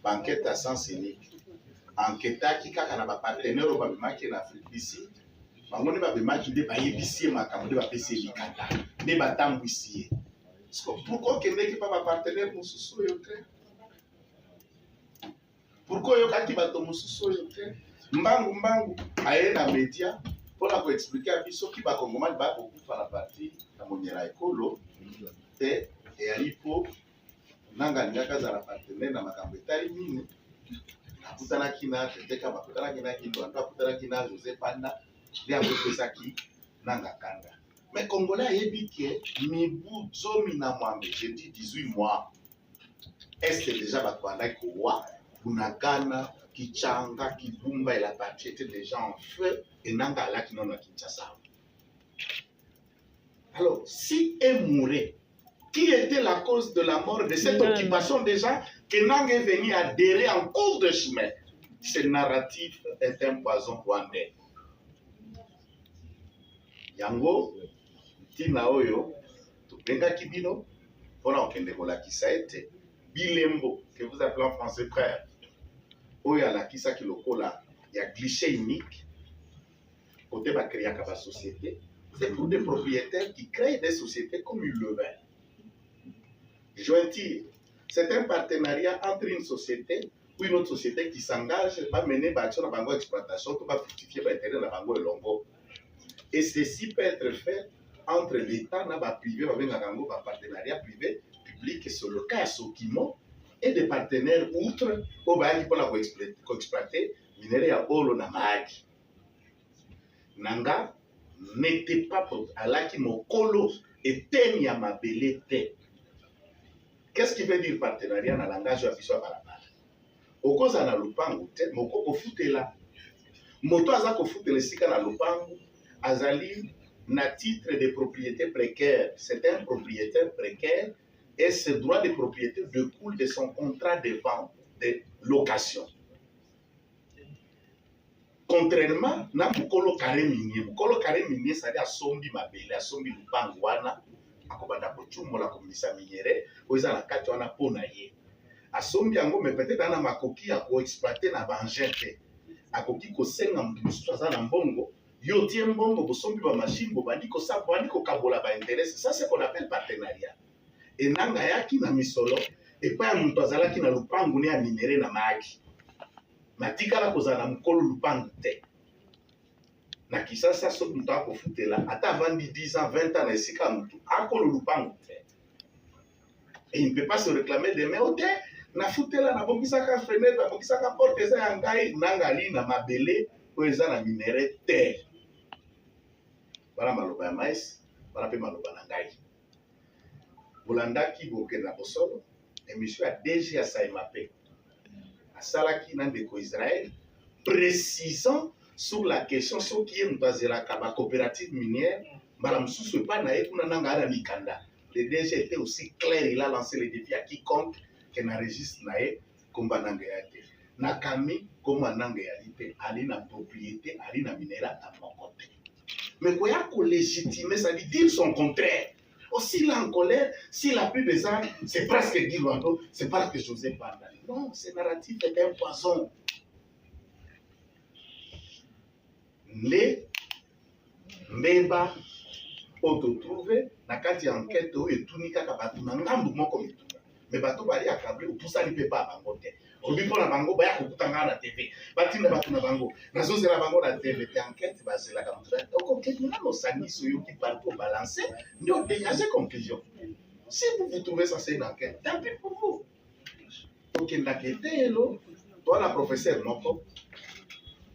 enquête à sens unique. Enquête qui kaka na ba partenaire au babimaki en Afrique d'ici. Bango ne babimaki de ba yebisi makambo de ba pesi likata. Ne ba tambwisi. Pourquoi que n'est pas ma partenaire mususu yote? Pourquoi yokaki bato mususu yote? Mbangu aye na média pour la expliquer à biso ki ba kongomani ba kokufa na parti na monyela ekolo te et alipo nanga ngaka za la partenaire na makambo etali mine akutanaki na teteka bakutanaki na kindo akutanaki na José Panda ndia kopesaki nanga kanga. Mais Congolais ayebi ke mibu zomi na mwambe, je dis 18 mois, est déjà batwanda kowa Bunagana, Kichanga, Kibumba et la partie étaient déjà en feu et nanga la qui non a Kinshasa. Alors, si est mouré, qui était la cause de la mort de cette occupation déjà que Nang est venu adhérer en cours de chemin? Ce narratif est un poison rwandais. Yango, Tina Oyo, Tupenga Kibino, voilà, on kende kola qui ça été, Bilembo, que vous appelez en français frère, Oya la qui ça qui le kola, il y a cliché unique, côté va créer la société, c'est pour des propriétaires qui créent des sociétés comme ils le veulent. Jointir, c'est un partenariat entre une société ou une autre société qui s'engage à mener l'action dans la exploitation, tout va fructifier l'intérêt de la bango et longo. Et ceci peut être fait entre l'État et le privé, avec un partenariat privé-public, et sur le cas Sokimo, et des partenaires outre pour exploiter minerai à Bolo Namagi. Nanga n'était pas à la qui mokolo et tenya mabelete. Qu'est-ce qui veut dire partenariat dans le langage de la balabala? Au cause de la lupango, moko kofutela. Moto aza kofutela sika na lupango, azali na titre de propriété précaire. C'est un propriétaire précaire et ce droit de propriété découle de son contrat de vente, de location. Contrairement na mukolo kare minier, c'est-à-dire asombi mabele, asombi lupango wana, akobanda kochumola komisa minyere, oza na kati wana pona ye. Asombi yango mais peut-être ana makoki ya ko exploiter na banjete. Akoki ko senga mutu mususu aza na mbongo, yo tie mbongo bosombi ba machine bobandi ko sa bandi ko kabola ba intérêt. Ça c'est qu'on appelle partenariat. Et nanga yaki na misolo et pa mutu azalaki na lupango ne ya minere na maki. Matikala kozala mukolo lupango te. Na kisasa so mutu akofutela ata vandi 10 ans 20 ans na esika mutu akolo lupango te. Et il ne peut pas se réclamer de main au te na futela na bokisaka fenêtre na bokisaka porte eza ya ngai nangali na mabele o eza na minere te. Bala maloba ya mais bala pe maloba na ngai. Bolandaki bokenda bosolo émission ya DG ya Saimape asalaki na ndeko Israël précisant sur la question soki ye mutu azelaka ba coopérative minière mbala mosusu epai na ye kuna nanga ana mikanda. Le DG était aussi clair, il a lancé le défi à quiconque qui n'enregistre nae comme Banangayate. Nakami comme Banangayate, ali na propriété, ali na minéral à mon côté. Mais quoi y'a qu'on légitimer, ça veut dire son contraire. Aussi là en colère, s'il a plus besoin, c'est presque Guy Luando, c'est parce que José Panda. Non, ce narratif est un poison. Les Mbeba auto-trouvé, na kati enquête et tout nika kabatu na ngambu moko mituna. Mais bato bali akablé ou tout ça ni peut pas bango te. Obi pona bango ba ya kokutanga na TV. Batinda batu na bango. Na zo zela bango na TV te enquête ba zela ka mutu. Oko ketuna no sani so yo ki partout balancer, ndio dégager conclusion. Si vous trouvez ça c'est une enquête, tant pis pour vous. Donc l'enquête elo, toi la professeur moko,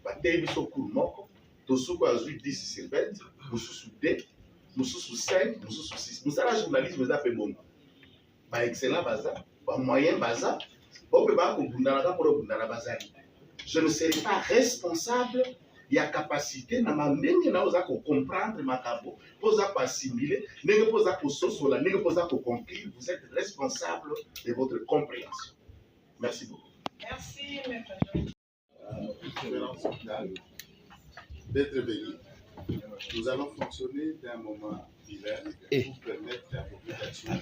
ba tebi so cool moko, to suko azui 10 sur 20, mususu 2 Moussou 5, Moussou 6. Nous sommes journalistes, nous avons bon. Par excellent bazar, par moyen bazar, je ne serai pas responsable. Il y a capacité, na mamenge na oza ko comprendre makabo, posa ko assimiler, nenge posa ko sosola, nenge posa ko conclure. Vous êtes responsable de votre compréhension. Merci beaucoup. Merci, maître. D'être venu. Nous allons fonctionner d'un moment bilingue pour permettre à la population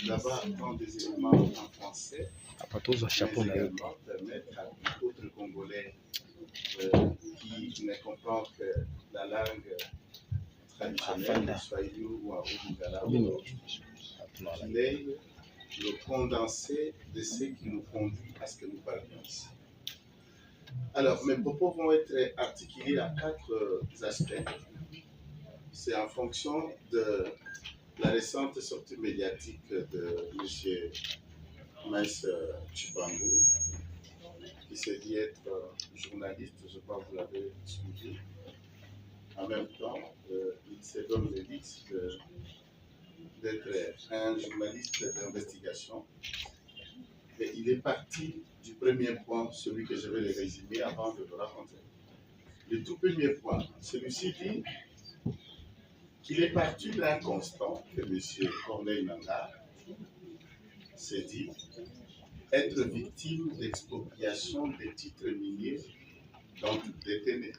d'avoir des éléments en français également permettre à d'autres Congolais qui ne comprennent que la langue traditionnelle, du Swahili ou en Lingala, qu'il ait le condensé de ce qui nous conduit à ce que nous parlions ici. Alors, mes propos vont être articulés à 4 aspects. C'est en fonction de la récente sortie médiatique de M. Maïs Tshibangou, qui se dit être journaliste, je crois que vous l'avez suivi. En même temps, il se donne le luxe d'être un journaliste d'investigation. Et il est parti du premier point, celui que je vais le résumer avant de le raconter. Le tout premier point, celui-ci dit qu'il est parti d'un constat que M. Corneille Nangaa s'est dit être victime d'expropriation des titres miniers dont il détenait,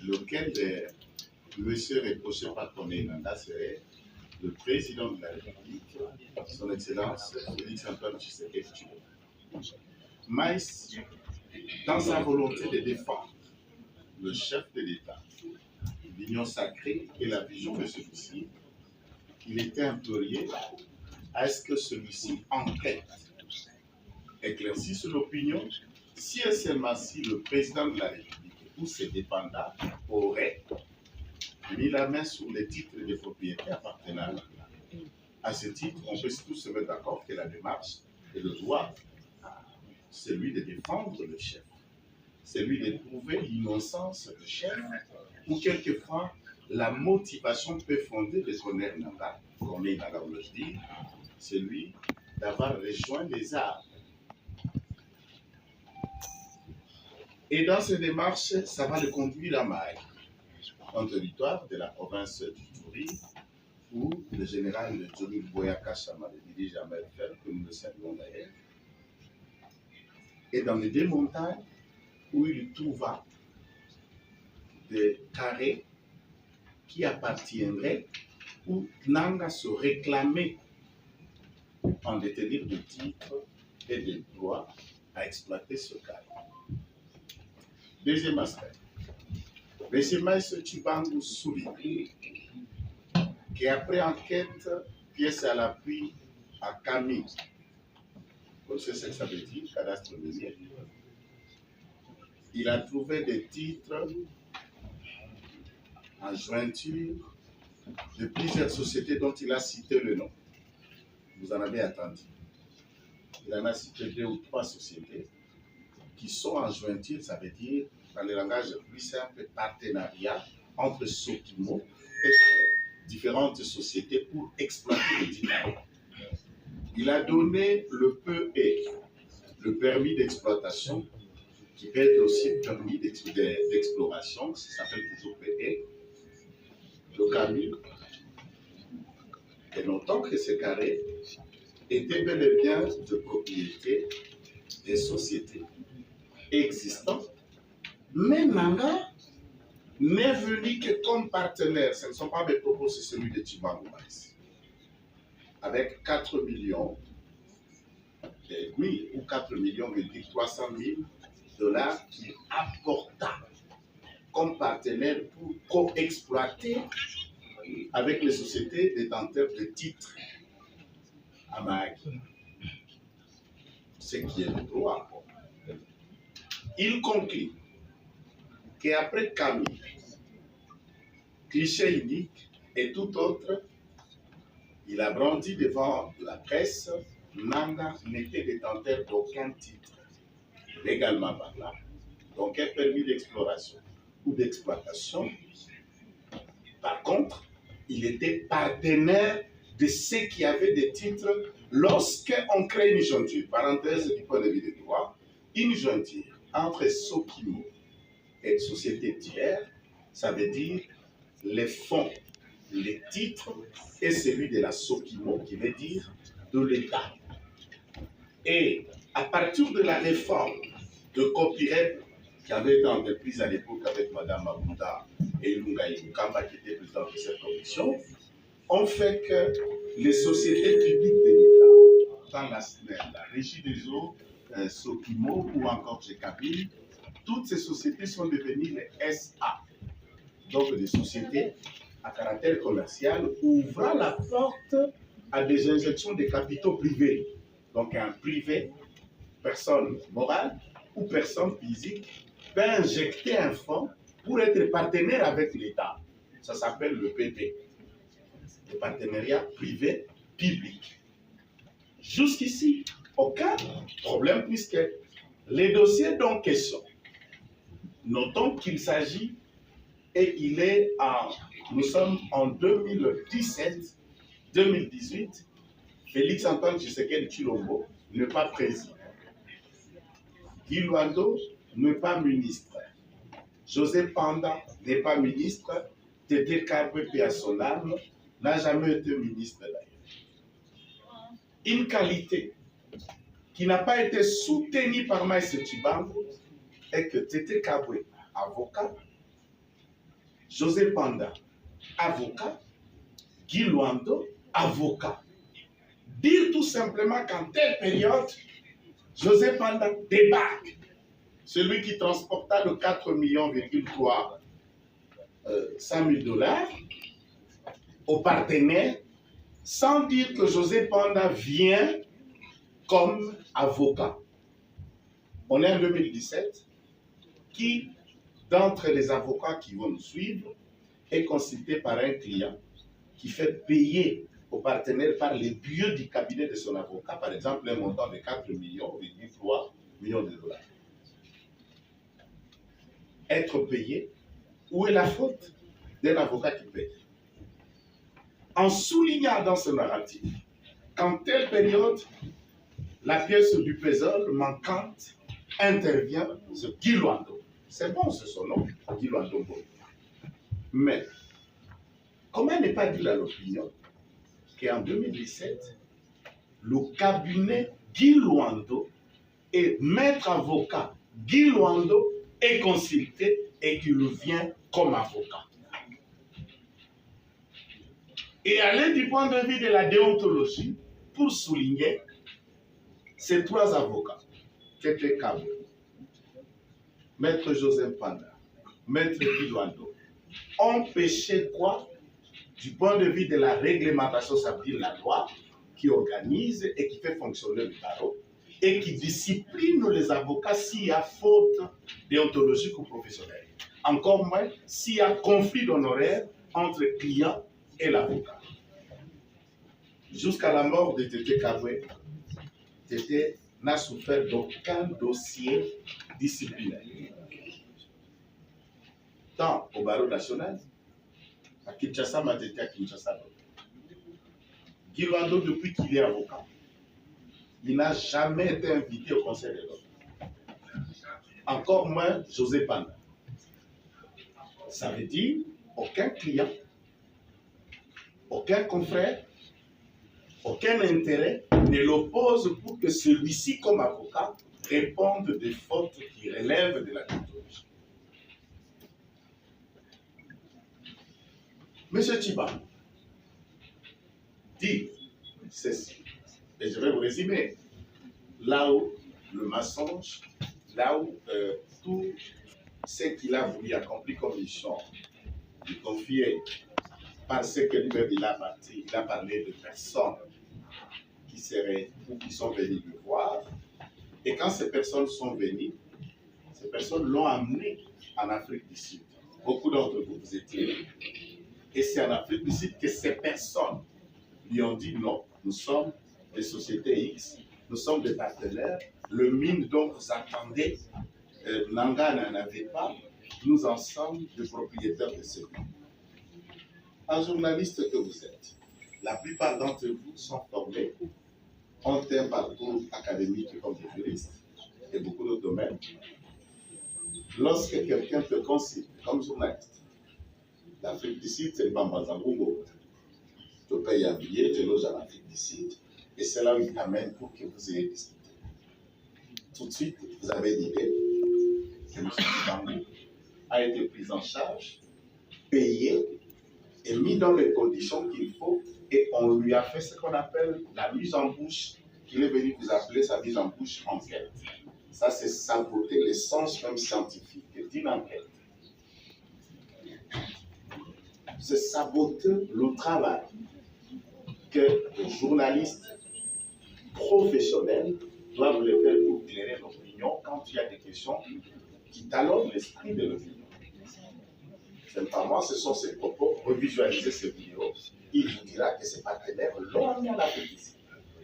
lequel monsieur reproché par Corneille Nangaa serait le président de la République, son Excellence Félix Antoine Tshisekedi. Maïs, dans sa volonté de défendre le chef de l'État, l'union sacrée et la vision de celui-ci, il était imploré à ce que celui-ci enquête, éclaircisse l'opinion, si et seulement si le président de la République ou ses dépendants auraient mis la main sur les titres de propriété appartenant à ce titre. On peut tous se mettre d'accord que la démarche et le droit, celui de défendre le chef, celui de prouver l'innocence du chef, ou quelquefois la motivation peut fonder de Corneille Nangaa, on le dit, celui d'avoir rejoint les armes. Et dans ces démarches, ça va le conduire à Maï, un territoire de la province du Touri, où le général Johnny Boyaka Chama le dirige à Melfer, que nous le saluons d'ailleurs, et dans les deux montagnes où il trouva des carrés qui appartiendraient, où Nanga se réclamait en détenir de titres et de droits à exploiter ce carré. Deuxième aspect, M. Maïs Tshibangou souligne qu'après enquête, pièce à l'appui à Camille, vous savez ce que ça veut dire, cadastre minier, il a trouvé des titres en jointure de plusieurs sociétés dont il a cité le nom. Vous en avez attendu. Il en a cité 2 ou 3 sociétés qui sont en jointure, ça veut dire, dans le langage plus simple, partenariat entre Sokimo et différentes sociétés pour exploiter le diamant. Il a donné le PE, le permis d'exploitation, qui peut être aussi permis d'exploration, ça s'appelle toujours PE, le Camille. Et notons que ce carré était bel et bien de propriété des sociétés existantes, mais Nanga n'est venu que comme partenaire. Ce ne sont pas mes propos, c'est celui de Tshibangou Maïs. Avec 4 millions et demi ou 4 millions et 300 000 dollars qu'il apporta comme partenaire pour co-exploiter avec les sociétés détenteurs de titres à Mahagi. Ce qui est le droit. Il conclut qu'après Camille, cliché unique et tout autre, il a brandi devant la presse, Nanga n'était détenteur d'aucun titre, légalement parlant, donc un permis d'exploration ou d'exploitation. Par contre, il était partenaire de ceux qui avaient des titres lorsqu'on crée une jointure, parenthèse du point de vue des droits, une jointure entre Sokimo et société tiers, ça veut dire les fonds, les titres et celui de la Sokimo, qui veut dire de l'État. Et à partir de la réforme de copyright qui avait été entreprise à l'époque avec Mme Mabunda et Ilunga Ilukamba, qui était président de cette commission, on fait que les sociétés publiques de l'État tant la Régie des eaux, Sokimo ou encore Jekabine, toutes ces sociétés sont devenues les SA, donc des sociétés à caractère commercial ouvrant la porte à des injections de capitaux privés. Donc un privé, personne morale ou personne physique, peut injecter un fonds pour être partenaire avec l'État. Ça s'appelle le PP, le partenariat privé-public. Jusqu'ici, aucun problème puisque les dossiers dont question, notons qu'il s'agit, et nous sommes en 2017-2018, Félix Antoine Tshisekedi Tshilombo n'est pas président. Guy Luando n'est pas ministre. José Panda n'est pas ministre. Tété Kabwe Piassonam n'a jamais été ministre d'ailleurs. Une qualité qui n'a pas été soutenue par Maïs Tchibango est que Tété Kabwe, avocat, José Panda, avocat, Guy Luando, avocat. Dire tout simplement qu'en telle période, José Panda débarque. Celui qui transporta le 4,3 millions 100 000 dollars aux partenaires, sans dire que José Panda vient comme avocat. On est en 2017. Qui d'entre les avocats qui vont nous suivre est consulté par un client qui fait payer aux partenaires par les biais du cabinet de son avocat, par exemple, un montant de 4,3 millions de dollars. Être payé, où est la faute d'un avocat qui paye? En soulignant dans ce narratif qu'en telle période, la pièce du puzzle manquante intervient sur Guy Luando. C'est bon, c'est son nom, Guy Luando. Mais, comment ne pas dire à l'opinion qu'en 2017, le cabinet Guy Luando et maître avocat Guy Luando est consulté et qu'il vient comme avocat. Et aller du point de vue de la déontologie, pour souligner ces trois avocats, Tété Kabwe, Maître Joseph Panda, Maître Guy Luando, ont péché quoi? Du point de vue de la réglementation, ça veut dire la loi qui organise et qui fait fonctionner le barreau et qui discipline les avocats s'il y a faute déontologique ou professionnelle. Encore moins s'il y a conflit d'honoraires entre client et l'avocat. Jusqu'à la mort de Tété Kabwe, Tété n'a souffert d'aucun dossier disciplinaire. Tant au barreau national, à Kinshasa, Tété à Kinshasa. Guy Luando, depuis qu'il est avocat, il n'a jamais été invité au Conseil de l'ordre. Encore moins José Panda. Ça veut dire aucun client, aucun confrère, aucun intérêt ne l'oppose pour que celui-ci, comme avocat, réponde des fautes qui relèvent de la déontologie. Monsieur Tchibango dit ceci, et je vais vous résumer. Là où le mensonge, là où tout ce qu'il a voulu accomplir comme mission, lui confier parce que lui-même il a parlé de personnes qui seraient ou qui sont venues le voir. Et quand ces personnes sont venues, ces personnes l'ont amené en Afrique du Sud. Beaucoup d'entre vous, vous étiez là. Et c'est en Afrique du Sud que ces personnes lui ont dit non, nous sommes des sociétés X, nous sommes des partenaires, le mine dont vous attendez, Nanga n'en avait pas, nous en sommes des propriétaires de ce mine. Un journaliste que vous êtes, la plupart d'entre vous sont formés, ont un parcours académique comme des juristes et beaucoup d'autres domaines. Lorsque quelqu'un te considère comme journaliste, l'Afrique du Sud, c'est le Bambazangogo. Tu payes un billet, tu loges en Afrique du Sud, et c'est là où il t'amène pour que vous ayez discuté. Tout de suite, vous avez l'idée que M. Tchibango a été pris en charge, payé et mis dans les conditions qu'il faut, et on lui a fait ce qu'on appelle la mise en bouche qu'il est venu vous appeler sa mise en bouche enquête. Ça, c'est saboter l'essence même scientifique d'une enquête. C'est saboter le travail que les journalistes professionnels doivent le faire pour éclairer l'opinion quand il y a des questions qui talonnent l'esprit de l'opinion. Ce n'est pas moi, ce sont ses propos. Revisualisez ces vidéos. Il vous dira que ses partenaires l'ont mis à la pétition.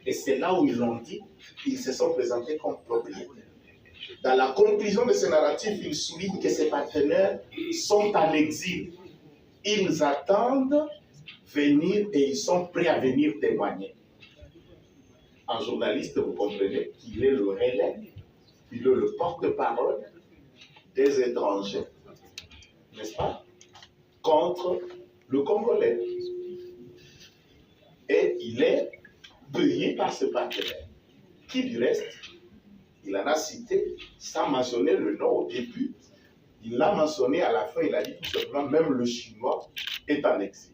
Et c'est là où ils l'ont dit, ils se sont présentés comme propriétaires. Dans la conclusion de ce narratif, ils soulignent que ces partenaires sont en exil. Ils attendent venir et ils sont prêts à venir témoigner. Un journaliste, vous comprenez qu'il est le relais, il est le porte-parole des étrangers, n'est-ce pas, contre le Congolais. Et il est payé par ce partenaire, qui du reste, il en a cité sans mentionner le nom au début. Il l'a mentionné à la fin, il a dit tout simplement, même le Chinois est en exil.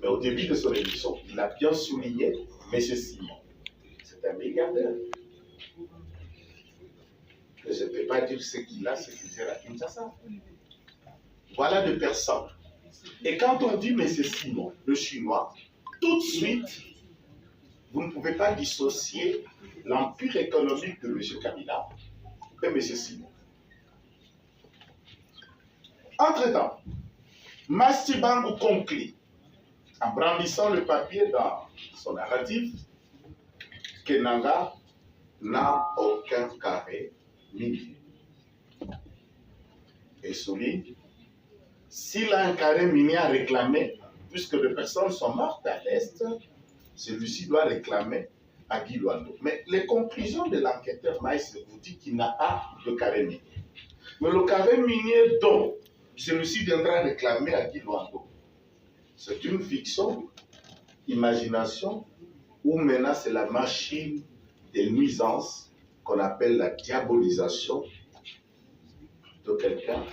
Mais au début de son émission, il a bien souligné M. Simon. C'est un milliardaire. Je ne peux pas dire ce qu'il a, ce qu'il gère à Kinshasa. Voilà des personnes. Et quand on dit M. Simon, le Chinois, tout de suite, vous ne pouvez pas dissocier l'empire économique de M. Kabila et M. Simon. Entre-temps, Mastibango conclut, en brandissant le papier dans son narratif, que Nanga n'a aucun carré minier. Et souligne, s'il a un carré minier à réclamer, puisque des personnes sont mortes à l'Est, celui-ci doit réclamer à Guy Luando. Mais les conclusions de l'enquêteur Maïs vous dit qu'il n'a pas de carré minier. Mais le carré minier dont celui-ci viendra réclamer à Guy Luando, c'est une fiction, imagination, ou maintenant c'est la machine des nuisances qu'on appelle la diabolisation de quelqu'un.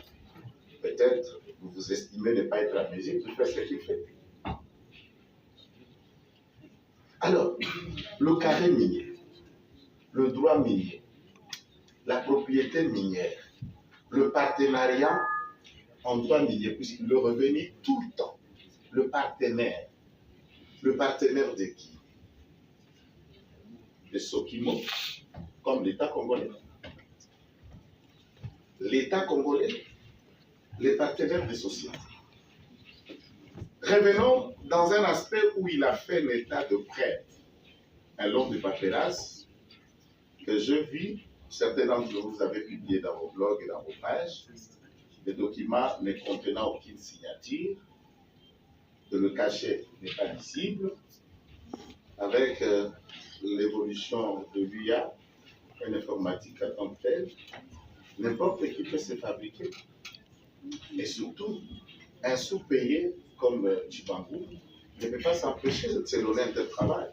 Peut-être vous vous estimez ne pas être à mesure de faire ce qu'il fait. Alors, le carré minier, le droit minier, la propriété minière, le partenariat en droit minier, puisqu'il est revenu tout le temps. Le partenaire de qui? De Sokimo, comme l'État congolais. L'État congolais, les partenaires des sociétés. Revenons dans un aspect où il a fait un état de prêt, un long de paperasse que je vis. Certains d'entre vous avez publié dans vos blogs et dans vos pages des documents ne contenant aucune signature, que le cachet n'est pas lisible, avec l'évolution de l'UIA et l'informatique en tant que telle, n'importe qui peut se fabriquer. Et surtout, un sous-payé comme Chibangu ne peut pas s'empêcher de se donner un travail.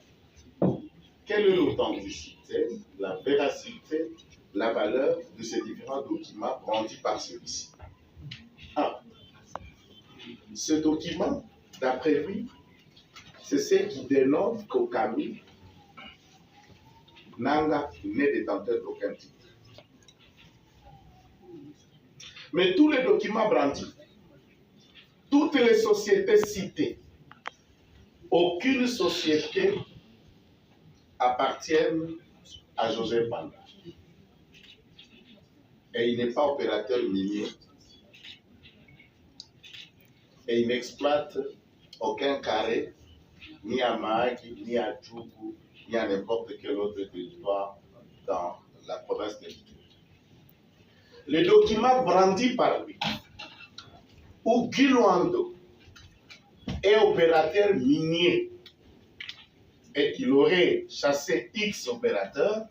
Quelle est l'authenticité, la véracité, la valeur de ces différents documents brandis par celui-ci? Ce document, d'après lui, c'est ce qui dénote qu'au Camille, Nanga n'est détenteur d'aucun titre. Mais tous les documents brandis, toutes les sociétés citées, aucune société appartient à Joseph Banda. Et il n'est pas opérateur minier. Et il n'exploite aucun carré, ni à Mahagi, ni à Djougou, ni à n'importe quel autre territoire dans la province de l'Ituri. Les documents brandis par lui, où Guy Luando est opérateur minier et qu'il aurait chassé X opérateurs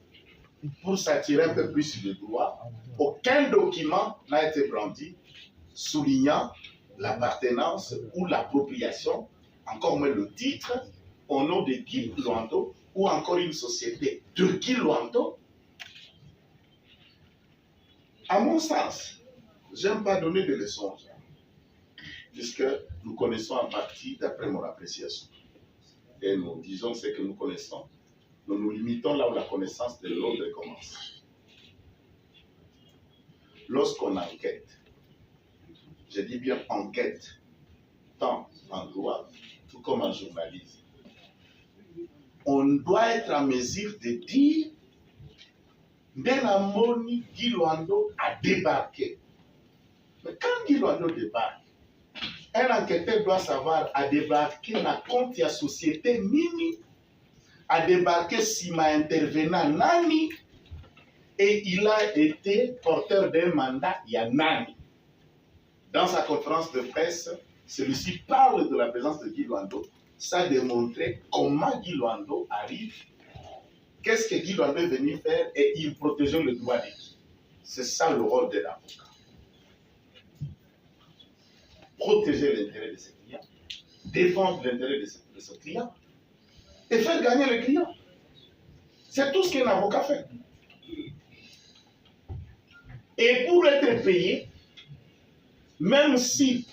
pour s'attirer un peu plus de droits, aucun document n'a été brandi soulignant l'appartenance ou l'appropriation, encore moins le titre, au nom de Guy Luando ou encore une société de Guy Luando. À mon sens, je n'aime pas donner de leçons, puisque nous connaissons en partie d'après mon appréciation. Et nous disons ce que nous connaissons. Nous nous limitons là où la connaissance de l'autre commence. Lorsqu'on enquête, je dis bien enquête, tant en droit, tout comme en journalisme, on doit être en mesure de dire Ndenamoni Guy Luando a débarqué. Mais quand Guy Luando débarque, un enquêteur doit savoir a débarqué na compte ya société nini, a débarqué Sima intervenant nani, et il a été porteur d'un mandat ya nani. Dans sa conférence de presse, celui-ci parle de la présence de Guy Luando. Ça a démontré comment Guy Luando arrive, qu'est-ce que Guy Luando est venu faire, et il protégeait le droit de qui. C'est ça le rôle de l'avocat. Protéger l'intérêt de ses clients, défendre l'intérêt de ses clients, et faire gagner le client. C'est tout ce qu'un avocat fait. Et pour être payé, même si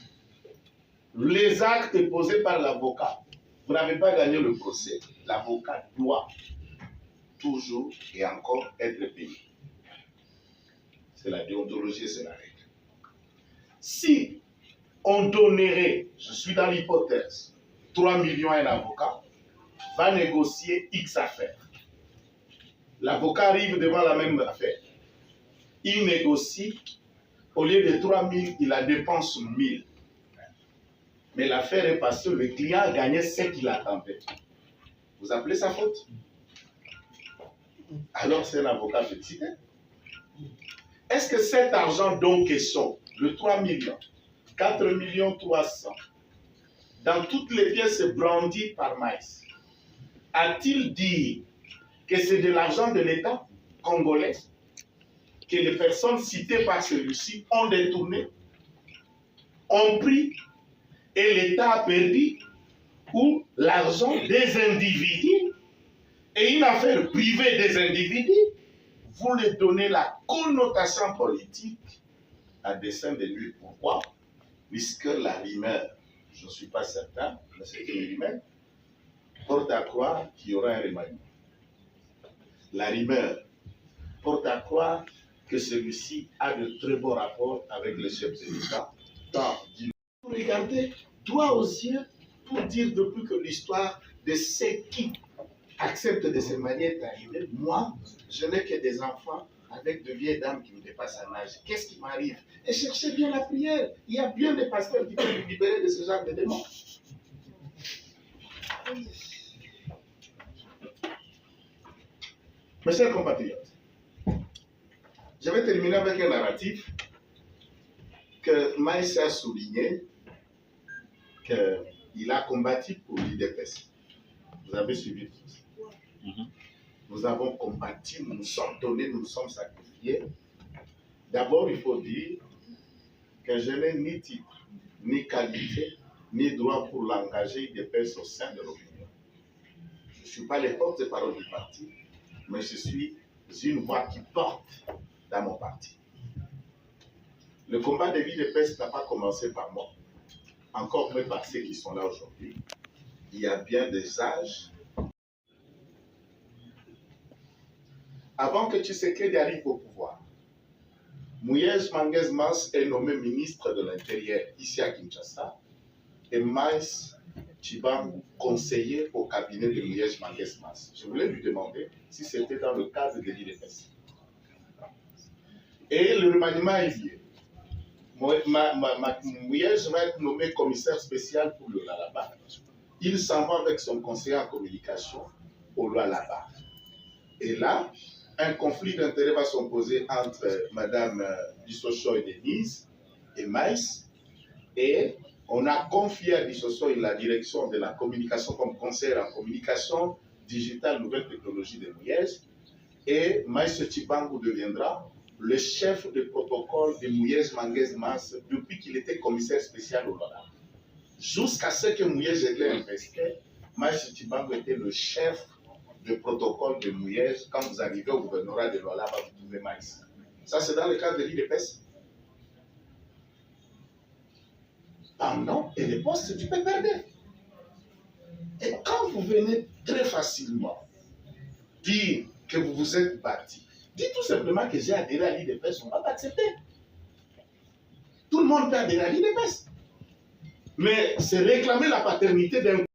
les actes posés par l'avocat, vous n'avez pas gagné le procès, l'avocat doit toujours et encore être payé. C'est la déontologie, c'est la règle. Si on donnerait, je suis dans l'hypothèse, 3 millions à un avocat, va négocier X affaires. L'avocat arrive devant la même affaire. Il négocie, au lieu de 3 000, il la dépense 1 000. Mais l'affaire est passée, le client a gagné ce qu'il attendait. Vous appelez ça faute? Alors c'est un avocat félicité. Est-ce que cet argent dont question, le 3 millions, 4 millions 300, dans toutes les pièces brandies par Maïs, a-t-il dit que c'est de l'argent de l'État congolais que les personnes citées par celui-ci ont détourné, ont pris, et l'État a perdu, ou l'argent des individus, et une affaire privée des individus, vous lui donnez la connotation politique à dessein de lui. Pourquoi? Puisque la rumeur, je ne suis pas certain, mais c'est une rumeur, porte à croire qu'il y aura un remaniement. La rumeur porte à croire que celui-ci a de très bons rapports avec le chef de l'État. Regardez, droit aux yeux, pour dire depuis que l'histoire de ceux qui acceptent de se marier est arrivée, moi, je n'ai que des enfants avec de vieilles dames qui me dépassent en âge. Qu'est-ce qui m'arrive? Et cherchez bien la prière. Il y a bien des pasteurs qui peuvent vous libérer de ce genre de démons. Mes chers compatriotes, je vais terminer avec un narratif que Maïs a souligné, qu'il a combattu pour l'IDPS. Vous avez suivi tout ça. Nous avons combattu, nous nous sommes donnés, nous nous sommes sacrifiés. D'abord, il faut dire que je n'ai ni titre, ni qualité, ni droit pour l'engager l'IDPS au sein de l'opinion. Je ne suis pas le porte-parole du parti, mais je suis une voix qui porte dans mon parti. Le combat de l'IDPS n'a pas commencé par moi, encore moins par ceux qui sont là aujourd'hui. Il y a bien des âges. Avant que Tshisekedi arrive au pouvoir, Mouyej Manguez Mas est nommé ministre de l'Intérieur ici à Kinshasa et Maïs Tshibangu conseiller au cabinet de Mouyej Manguez Mas. Je voulais lui demander si c'était dans le cadre de l'IDPS. Et le remaniement est lié. Mouyej va être nommé commissaire spécial pour le Lualaba. Il s'en va avec son conseiller en communication au Lualaba. Et là, un conflit d'intérêts va s'opposer entre Mme Bissocho et Denise et Maïs. Et on a confié à Bissocho la direction de la communication comme conseiller en communication digitale, nouvelle technologie de Mouyej. Et Maïs Tshibangu deviendra le chef de protocole de Mouyej Manguez Mas depuis qu'il était commissaire spécial au Lualaba. Jusqu'à ce que Mouyej l'ait investi, Maïs Tshibangu était le chef de protocole de Mouyej. Quand vous arrivez au gouvernorat de Lualaba, vous trouvez Maïs. Ça, c'est dans le cadre de l'IDPS. Pendant et les postes du PPRD. Et quand vous venez très facilement dire que vous vous êtes battu. Dites tout simplement que j'ai adhéré à l'IDPS, on va t'accepter. Tout le monde peut adhérer à l'IDPS. Mais c'est réclamer la paternité d'un